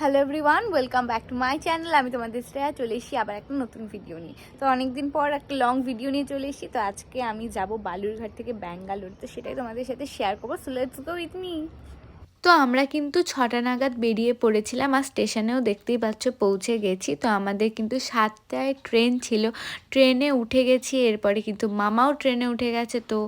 Hello everyone, welcome back to my channel. আমি তোমাদের শ্রেয়া চলে এসেছি আবার একটা নতুন ভিডিও নিয়ে। তো অনেকদিন পর একটা লং ভিডিও নিয়ে চলে এসেছি। তো আজকে আমি যাব বালুরঘাট থেকে ব্যাঙ্গালোর, তো সেটাই তোমাদের সাথে শেয়ার করবো। So let's go with me. তো আমরা কিন্তু 6টা নাগাদ বেরিয়ে পড়েছিলাম, আর স্টেশনেও দেখতেই পাচ্ছ পৌঁছে গেছি। তো আমাদের কিন্তু 7টায় ট্রেন ছিল, ট্রেনে উঠে গেছি। এরপরে কিন্তু মামাও ট্রেনে উঠে গেছে। তো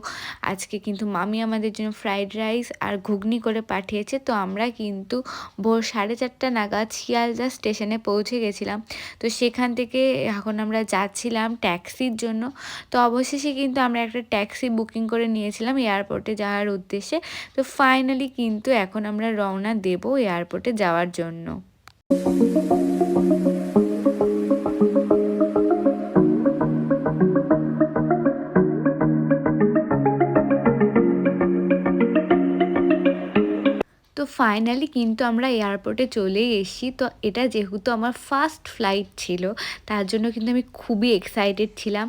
আজকে কিন্তু মামি আমাদের জন্য ফ্রাইড রাইস আর ঘুগনি করে পাঠিয়েছে। তো আমরা কিন্তু ভোর 4:30 নাগাদ শিয়ালদা স্টেশনে পৌঁছে গেছিলাম। তো সেখান থেকে এখন আমরা যাচ্ছিলাম ট্যাক্সির জন্য। তো অবশেষে কিন্তু আমরা একটা ট্যাক্সি বুকিং করে নিয়েছিলাম এয়ারপোর্টে যাওয়ার উদ্দেশ্যে। তো ফাইনালি কিন্তু এখন আমরা রওনা দেব এয়ারপোর্টে যাওয়ার জন্য। তো ফাইনালি কিন্তু আমরা এয়ারপোর্টে চলেই এসেছি। তো এটা যেহেতু আমার ফার্স্ট ফ্লাইট ছিল, তার জন্য কিন্তু আমি খুবই এক্সাইটেড ছিলাম।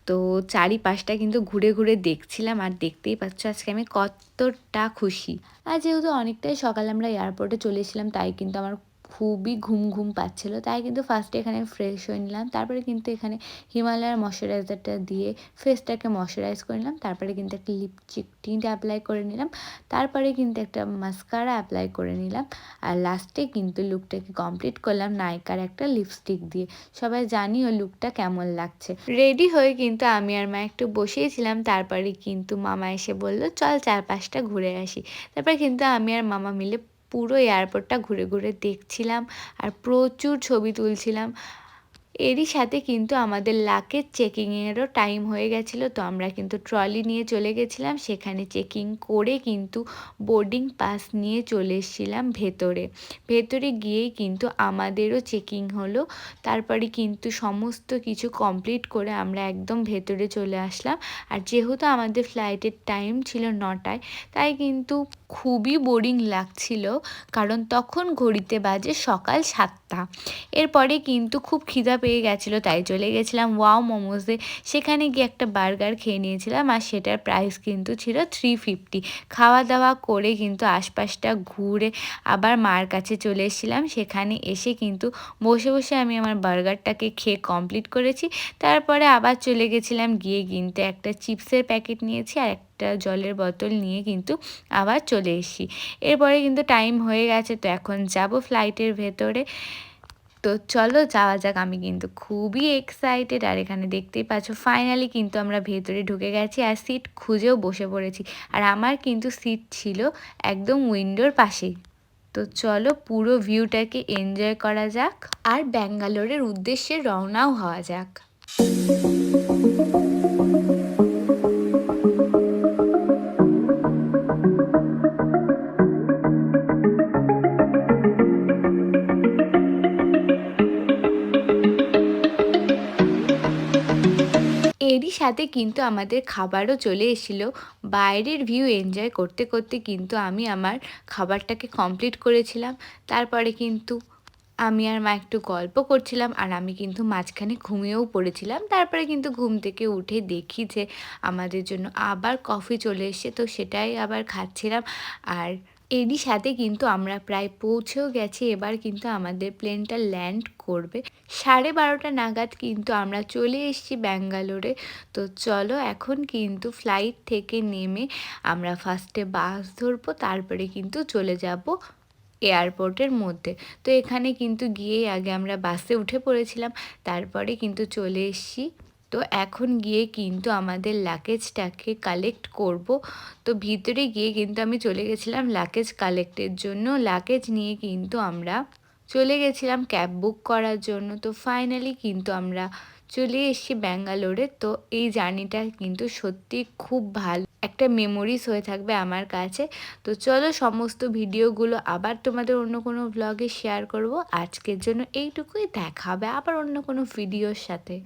তো চারিপাশটা কিন্তু ঘুরে ঘুরে দেখছিলাম, আর দেখতেই পাচ্ছ আজকে আমি কতটা খুশি। আর যেহেতু অনেকটাই সকালে আমরা এয়ারপোর্টে চলে এসেছিলাম, তাই কিন্তু আমার খুবই ঘুম ঘুম পাচ্ছিল। তাই কিন্তু ফার্স্টে এখানে ফ্রেশ হয়ে নিলাম, তারপরে কিন্তু এখানে হিমালয়ার ময়শ্চারাইজারটা দিয়ে ফেসটাকে ময়শ্চারাইজ করে নিলাম। তারপরে কিন্তু একটা লিপস্টিক টিন্ট অ্যাপ্লাই করে নিলাম, তারপরে কিন্তু একটা মাস্কারা অ্যাপ্লাই করে নিলাম, আর লাস্টে কিন্তু লুকটাকে কমপ্লিট করলাম নাইকার একটা লিপস্টিক দিয়ে। সবাই জানিও লুকটা কেমন লাগছে। রেডি হয়ে কিন্তু আমি আর মা একটু বসেছিলাম, তারপরে কিন্তু মামা এসে বলল চল চারপাশটা ঘুরে আসি। তারপরে কিন্তু আমি আর মামা মিলে পুরো এয়ারপোর্টটা ঘুরে ঘুরে দেখছিলাম আর প্রচুর ছবি তুলছিলাম। এরই সাথে কিন্তু আমাদের লাগেজ চেকিংয়েরও টাইম হয়ে গেছিলো। তো আমরা কিন্তু ট্রলি নিয়ে চলে গেছিলাম, সেখানে চেকিং করে কিন্তু বোর্ডিং পাস নিয়ে চলে এসেছিলাম ভেতরে। ভেতরে গিয়েই কিন্তু আমাদেরও চেকিং হলো। তারপরে কিন্তু সমস্ত কিছু কমপ্লিট করে আমরা একদম ভেতরে চলে আসলাম। আর যেহেতু আমাদের ফ্লাইটের টাইম ছিল 9টায়, তাই কিন্তু খুবই বোরিং লাগছিল, কারণ তখন ঘড়িতে বাজে সকাল 7টা। এরপরে কিন্তু খুব খিদা পেয়ে গেছিলো, তাই চলে গেছিলাম ওয়াও মোমোসে। সেখানে গিয়ে একটা বার্গার খেয়ে নিয়েছিলাম, আর সেটার প্রাইস কিন্তু ছিল 350। খাওয়া দাওয়া করে কিন্তু আশপাশটা ঘুরে আবার মার কাছে চলে এসেছিলাম। সেখানে এসে কিন্তু বসে বসে আমি আমার বার্গারটাকে খেয়ে কমপ্লিট করেছি। তারপরে আবার চলে গেছিলাম, গিয়ে কিন্তু একটা চিপসের প্যাকেট নিয়েছি আর একটা জলের বোতল নিয়ে কিন্তু আবার চলে এসেছি। এরপরে কিন্তু টাইম হয়ে গেছে, তো এখন যাব ফ্লাইটের ভেতরে। তো চলো যাওয়া যাক। আমি কিন্তু খুবই এক্সাইটেড, আর এখানে দেখতেই পাচ্ছ ফাইনালি কিন্তু আমরা ভেতরে ঢুকে গেছি আর সিট খুঁজেও বসে পড়েছি। আর আমার কিন্তু সিট ছিল একদম উইন্ডোর পাশেই। তো চলো পুরো ভিউটাকে এনজয় করা যাক, আর ব্যাঙ্গালোরের উদ্দেশ্যে রওনাও হওয়া যাক। এরই সাথে কিন্তু আমাদের খাবারও চলে এসেছিলো। বাইরের ভিউ এনজয় করতে করতে কিন্তু আমি আমার খাবারটাকে কমপ্লিট করেছিলাম। তারপরে কিন্তু আমি আর মা একটু গল্প করছিলাম, আর আমি কিন্তু মাঝখানে ঘুমিয়েও পড়েছিলাম। তারপরে কিন্তু ঘুম থেকে উঠে দেখি যে আমাদের জন্য আবার কফি চলে এসেছে, তো সেটাই আবার খাচ্ছিলাম। আর এরই সাথে কিন্তু আমরা প্রায় পৌঁছেও গেছি। এবার কিন্তু আমাদের প্লেনটা ল্যান্ড করবে। 12:30 নাগাদ কিন্তু আমরা চলে এসেছি ব্যাঙ্গালোরে। তো চলো এখন কিন্তু ফ্লাইট থেকে নেমে আমরা ফার্স্টে বাস ধরবো, তারপরে কিন্তু চলে যাব এয়ারপোর্টের মধ্যে। তো এখানে কিন্তু গিয়েই আগে আমরা বাসে উঠে পড়েছিলাম, তারপরে কিন্তু চলে এসেছি। তো এখন গিয়ে কিন্তু আমাদের লাগেজটাকে কালেক্ট করব। তো ভিতরে গিয়ে কিন্তু আমি চলে গেছিলাম লাগেজ কালেক্টের জন্য। লাগেজ নিয়ে কিন্তু আমরা চলে গেছিলাম ক্যাব বুক করার জন্য। তো ফাইনালি কিন্তু আমরা চলে এসেছি ব্যাঙ্গালোরে। তো এই জার্নিটা কিন্তু সত্যি খুব ভালো একটা মেমোরিজ হয়ে থাকবে আমার কাছে। তো চলো সমস্ত ভিডিওগুলো আবার তোমাদের অন্য কোনো ব্লগে শেয়ার করব। আজকের জন্য এইটুকুই, দেখা হবে আবার অন্য কোনো ভিডিওর সাথে।